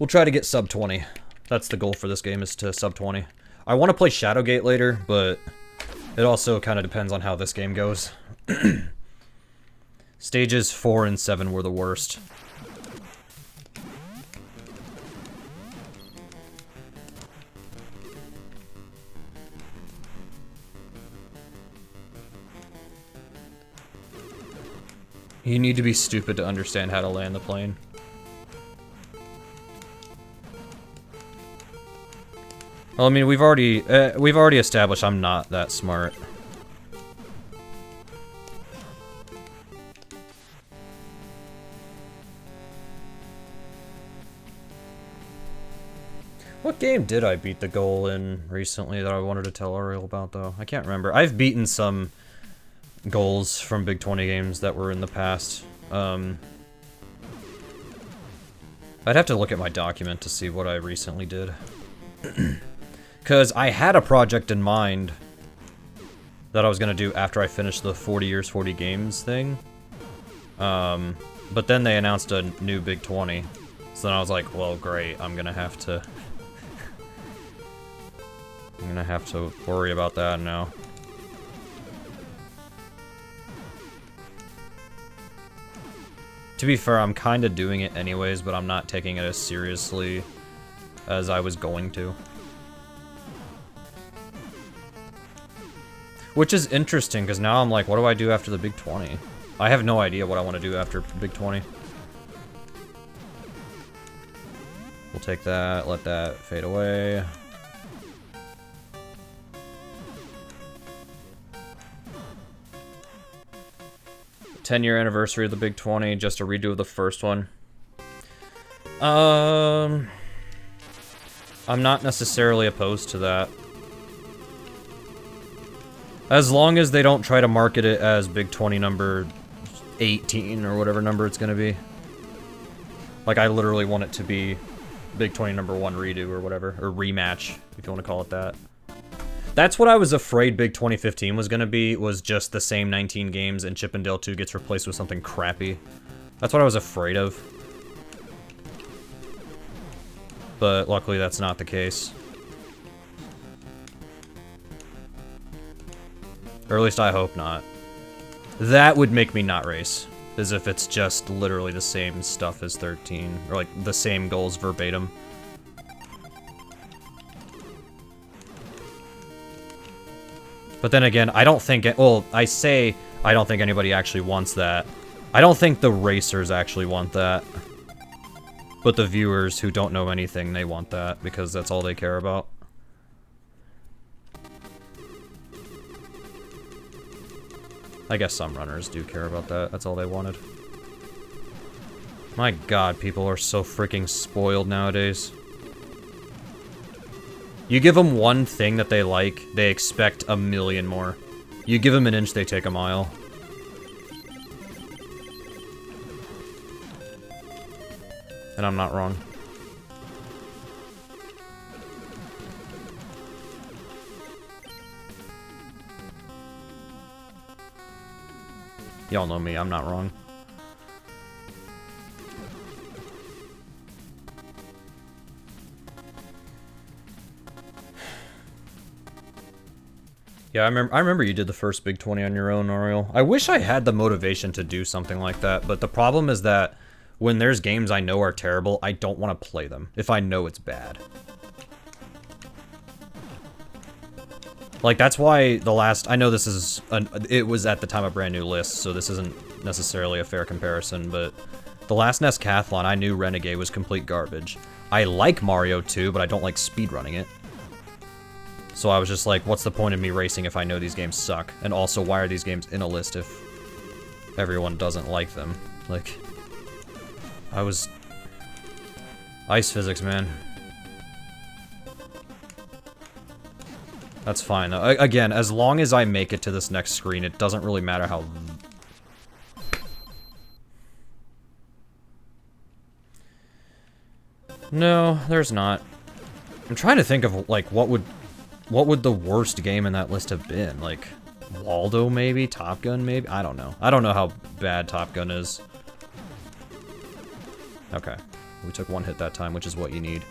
We'll try to get sub 20. That's the goal for this game, is to sub 20. I want to play Shadowgate later, but it also kind of depends on how this game goes. Stages 4 and 7 were the worst. You need to be stupid to understand how to land the plane. Well, I mean, we've already established I'm not that smart. What game did I beat the goal in recently that I wanted to tell Ariel about, though? I can't remember. I've beaten some goals from Big 20 games that were in the past. I'd have to look at my document to see what I recently did. Because I had a project in mind that I was going to do after I finished the 40 years, 40 games thing. But then they announced a new Big 20. So then I was like, well, great, I'm going to have to worry about that now. To be fair, I'm kind of doing it anyways, but I'm not taking it as seriously as I was going to. Which is interesting, because now I'm like, what do I do after the Big 20? I have no idea what I want to do after Big 20. We'll take that, let that fade away. Ten-year anniversary of the Big 20, just a redo of the first one. I'm not necessarily opposed to that. As long as they don't try to market it as Big 20 number 18 or whatever number it's gonna be. Like, I literally want it to be Big 20 number 1 redo or whatever, or rematch, if you want to call it that. That's what I was afraid Big 2015 was gonna be, was just the same 19 games and Chip and Dale 2 gets replaced with something crappy. That's what I was afraid of. But luckily that's not the case. Or at least I hope not. That would make me not race, as if it's just literally the same stuff as 13, or like the same goals verbatim. But then again, I don't think well, I say I don't think anybody actually wants that. I don't think the racers actually want that. But the viewers who don't know anything, they want that, because that's all they care about. I guess some runners do care about that. That's all they wanted. My god, people are so freaking spoiled nowadays. You give them one thing that they like, they expect a million more. You give them an inch, they take a mile. And I'm not wrong. Y'all know me, I'm not wrong. Yeah, I remember you did the first Big 20 on your own, Oriel. I wish I had the motivation to do something like that, but the problem is that when there's games I know are terrible, I don't want to play them, if I know it's bad. Like, that's why the last... I know this is... it was at the time a brand new list, so this isn't necessarily a fair comparison, but the last NES Cathlon, I knew Renegade was complete garbage. I like Mario 2, but I don't like speedrunning it. So I was just like, what's the point of me racing if I know these games suck? And also, why are these games in a list if everyone doesn't like them? Like, I was... Ice physics, man. That's fine. Again, as long as I make it to this next screen, it doesn't really matter how... No, there's not. I'm trying to think of, like, what would the worst game in that list have been? Like, Waldo, maybe? Top Gun, maybe? I don't know. I don't know how bad Top Gun is. Okay. We took one hit that time, which is what you need.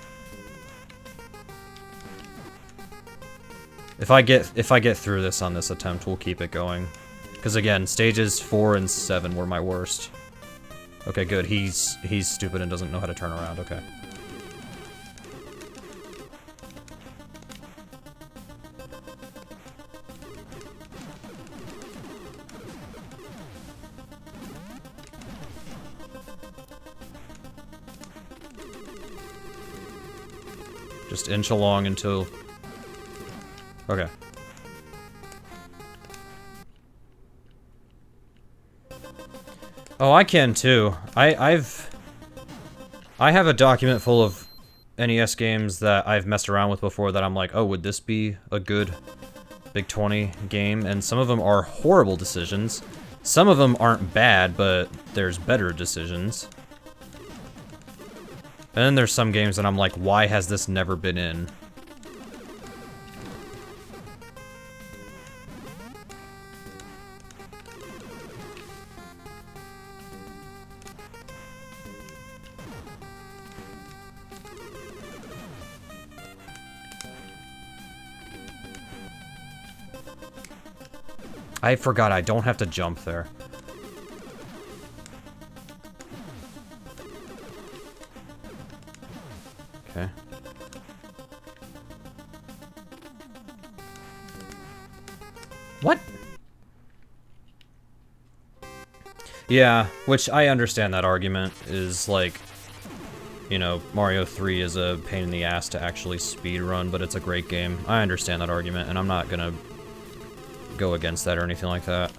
If I get through this on this attempt, we'll keep it going. Because again, stages 4 and 7 were my worst. Okay, good. He's stupid and doesn't know how to turn around. Okay. Just inch along until... Okay. Oh, I can too. I have a document full of NES games that I've messed around with before that I'm like, oh, would this be a good Big 20 game? And some of them are horrible decisions. Some of them aren't bad, but there's better decisions. And then there's some games that I'm like, why has this never been in? I forgot I don't have to jump there. Okay. What? Yeah, which I understand that argument is like, you know, Mario 3 is a pain in the ass to actually speedrun, but it's a great game. I understand that argument, and I'm not gonna go against that or anything like that.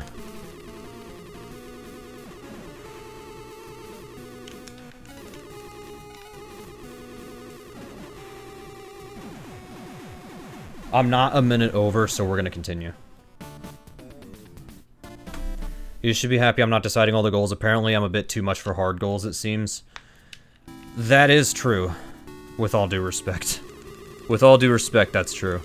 I'm not a minute over, so we're gonna continue. You should be happy I'm not deciding all the goals. Apparently I'm a bit too much for hard goals, it seems. That is true, with all due respect. With all due respect, that's true.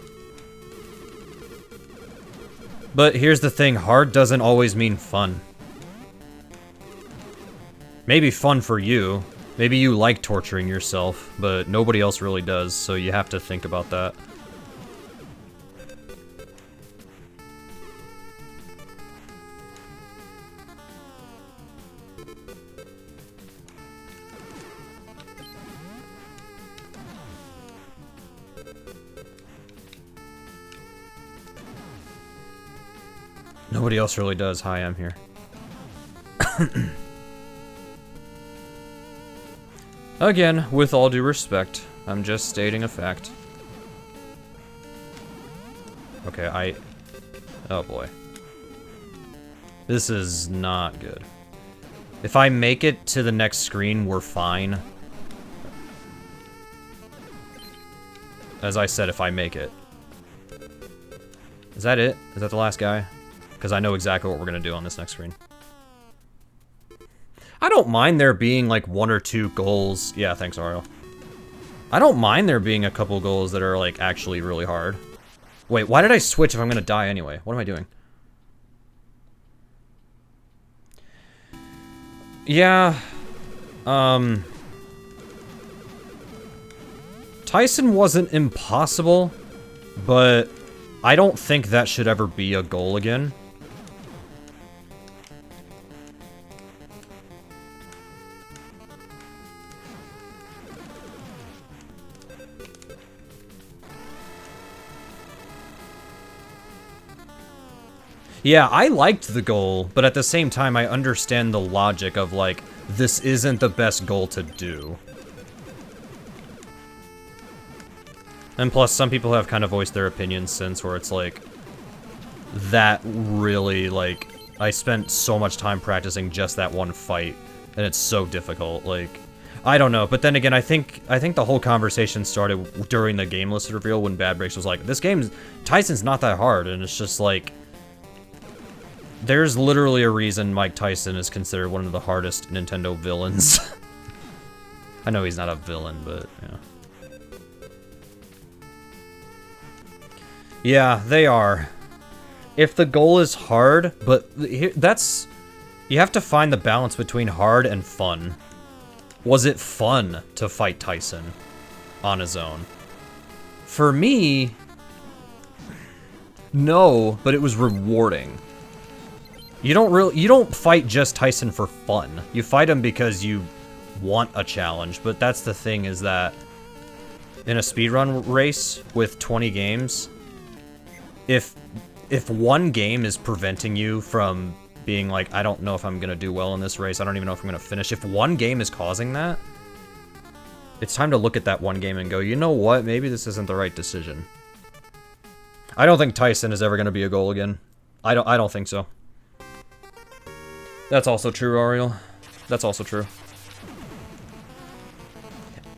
But here's the thing, hard doesn't always mean fun. Maybe fun for you. Maybe you like torturing yourself, but nobody else really does, so you have to think about that. Nobody else really does. Hi, I'm here. Again, with all due respect, I'm just stating a fact. Okay, oh boy. This is not good. If I make it to the next screen, we're fine. As I said, if I make it. Is that it? Is that the last guy? Because I know exactly what we're going to do on this next screen. I don't mind there being like 1 or 2 goals. Yeah, thanks, Ariel. I don't mind there being a couple goals that are like actually really hard. Wait, why did I switch if I'm going to die anyway? What am I doing? Yeah. Tyson wasn't impossible, but I don't think that should ever be a goal again. Yeah, I liked the goal, but at the same time, I understand the logic of, like, this isn't the best goal to do. And plus, some people have kind of voiced their opinions since, where it's like, that really, like, I spent so much time practicing just that one fight, and it's so difficult, like, I don't know. But then again, I think the whole conversation started during the game list reveal when Bad Breaks was like, this game's, Tyson's not that hard, and it's just like, there's literally a reason Mike Tyson is considered one of the hardest Nintendo villains. I know he's not a villain, but, yeah. Yeah, they are. If the goal is hard, but that's... You have to find the balance between hard and fun. Was it fun to fight Tyson on his own? For me, no, but it was rewarding. You don't fight just Tyson for fun. You fight him because you want a challenge, but that's the thing, is that in a speedrun race with 20 games, if one game is preventing you from being like, I don't know if I'm gonna do well in this race, I don't even know if I'm gonna finish, if one game is causing that, it's time to look at that one game and go, you know what, maybe this isn't the right decision. I don't think Tyson is ever gonna be a goal again. I don't think so. That's also true, Ariel. That's also true.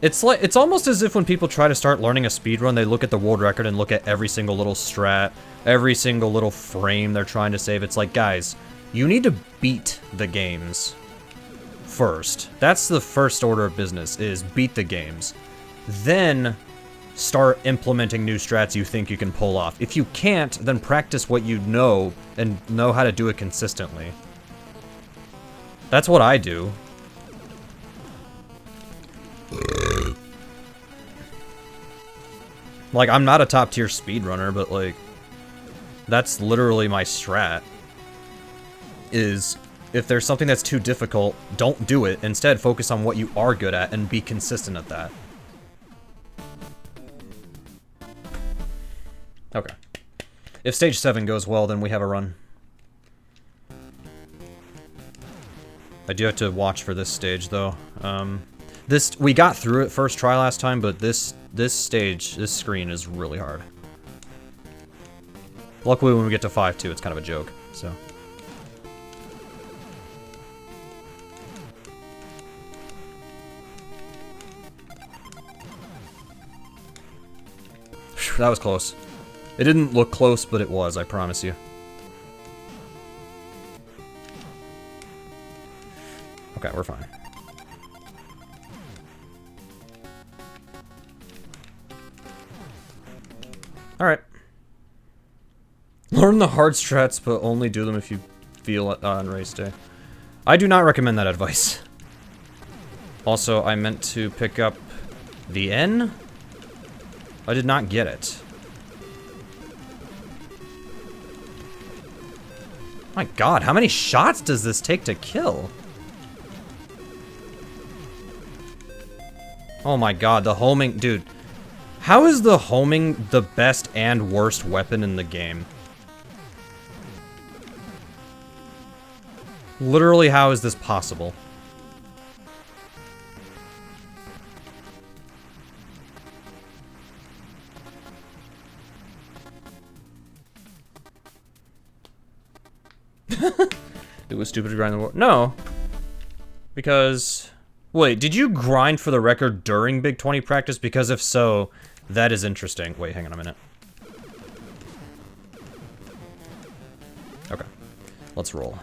It's almost as if when people try to start learning a speedrun, they look at the world record and look at every single little strat, every single little frame they're trying to save. It's like, guys, you need to beat the games first. That's the first order of business, is beat the games. Then start implementing new strats you think you can pull off. If you can't, then practice what you know and know how to do it consistently. That's what I do. Like, I'm not a top tier speedrunner, but like, that's literally my strat. Is, if there's something that's too difficult, don't do it. Instead, focus on what you are good at and be consistent at that. Okay. If stage 7 goes well, then we have a run. I do have to watch for this stage, though. We got through it first try last time, but this stage, this screen is really hard. Luckily, when we get to 5-2, it's kind of a joke, so. Whew, that was close. It didn't look close, but it was, I promise you. Okay, we're fine. Alright. Learn the hard strats, but only do them if you feel it on race day. I do not recommend that advice. Also, I meant to pick up the N. I did not get it. My god, how many shots does this take to kill? Oh my god, the homing... Dude, how is the homing the best and worst weapon in the game? Literally, how is this possible? It was stupid to grind the war. No. Because... Wait, did you grind for the record during Big 20 practice? Because if so, that is interesting. Wait, hang on a minute. Okay. Let's roll.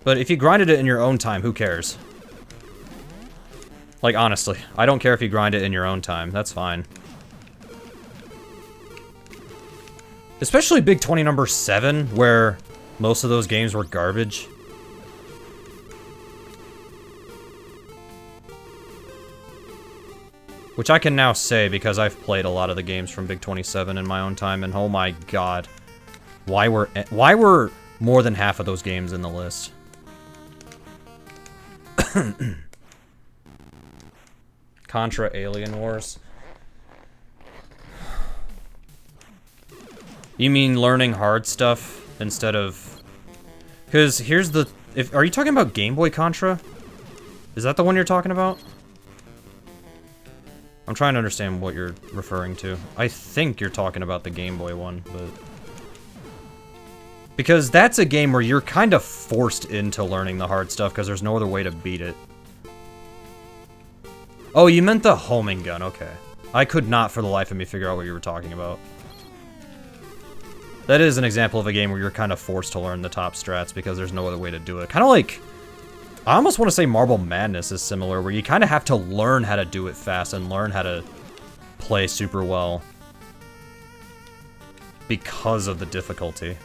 But if you grinded it in your own time, who cares? Like, honestly, I don't care if you grind it in your own time. That's fine. Especially Big 20 number 7, where most of those games were garbage. Which I can now say because I've played a lot of the games from Big 27 in my own time, and oh my god. Why were more than half of those games in the list? Contra Alien Wars. You mean learning hard stuff instead of... Because here's the... Are you talking about Game Boy Contra? Is that the one you're talking about? I'm trying to understand what you're referring to. I think you're talking about the Game Boy one, but... Because that's a game where you're kind of forced into learning the hard stuff because there's no other way to beat it. Oh, you meant the homing gun, okay. I could not for the life of me figure out what you were talking about. That is an example of a game where you're kind of forced to learn the top strats because there's no other way to do it. Kind of like... I almost want to say Marble Madness is similar, where you kind of have to learn how to do it fast and learn how to play super well. Because of the difficulty.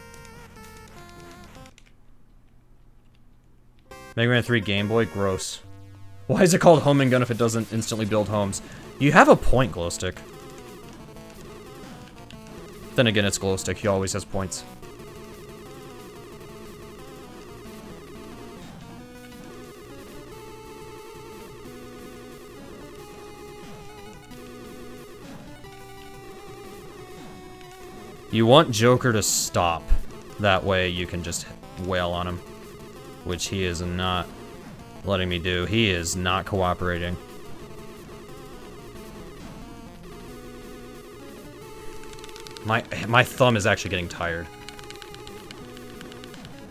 Mega Man 3 Game Boy? Gross. Why is it called homing gun if it doesn't instantly build homes? You have a point, Glowstick. Then again, it's Glowstick. He always has points. You want Joker to stop. That way you can just wail on him. Which he is not letting me do. He is not cooperating. My thumb is actually getting tired.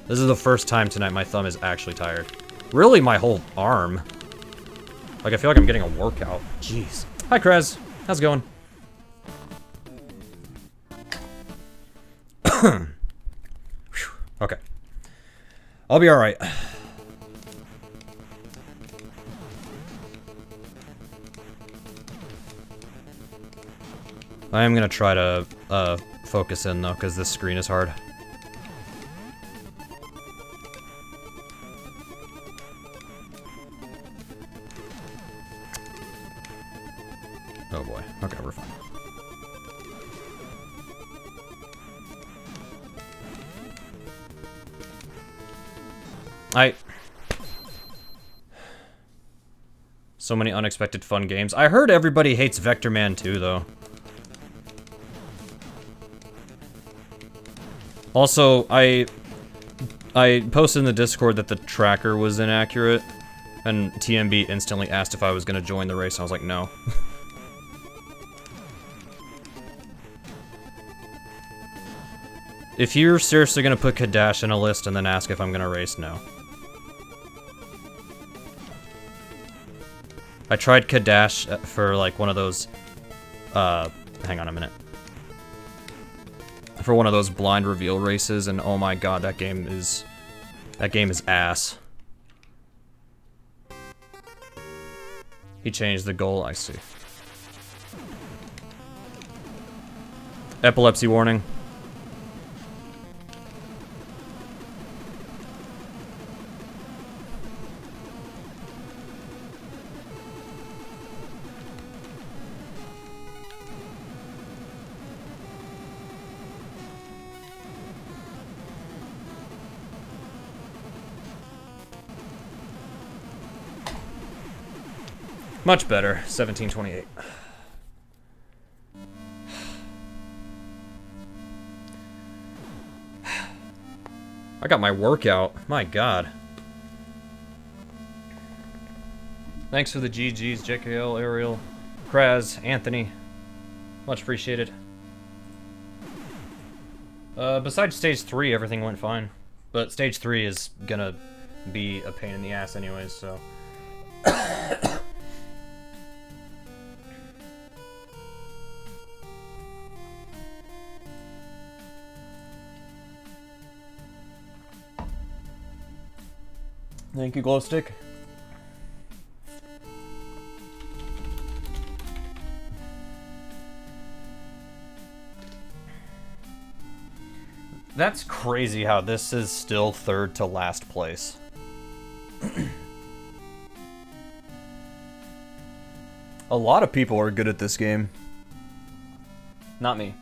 This is the first time tonight my thumb is actually tired. Really, my whole arm. Like, I feel like I'm getting a workout. Jeez. Hi, Krez. How's it going? Okay. I'll be alright. I am gonna try to focus in though, because this screen is hard. Oh boy. Okay, we're fine. So many unexpected fun games. I heard everybody hates Vector Man 2, though. Also, I posted in the Discord that the tracker was inaccurate, and TMB instantly asked if I was going to join the race, and I was like, no. If you're seriously going to put Kadash in a list and then ask if I'm going to race, no. I tried Kadash for, like, one of those, hang on a minute. For one of those blind reveal races, and oh my god, that game is ass. He changed the goal, I see. Epilepsy warning. Much better, 1728. I got my workout, my god. Thanks for the GGs, JKL, Ariel, Kraz, Anthony. Much appreciated. Besides stage 3, everything went fine. But stage 3 is gonna be a pain in the ass anyways, so... Thank you, Glowstick. That's crazy how this is still third to last place. A lot of people are good at this game. Not me.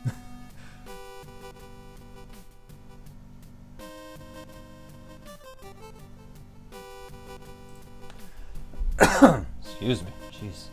Excuse me. Jeez.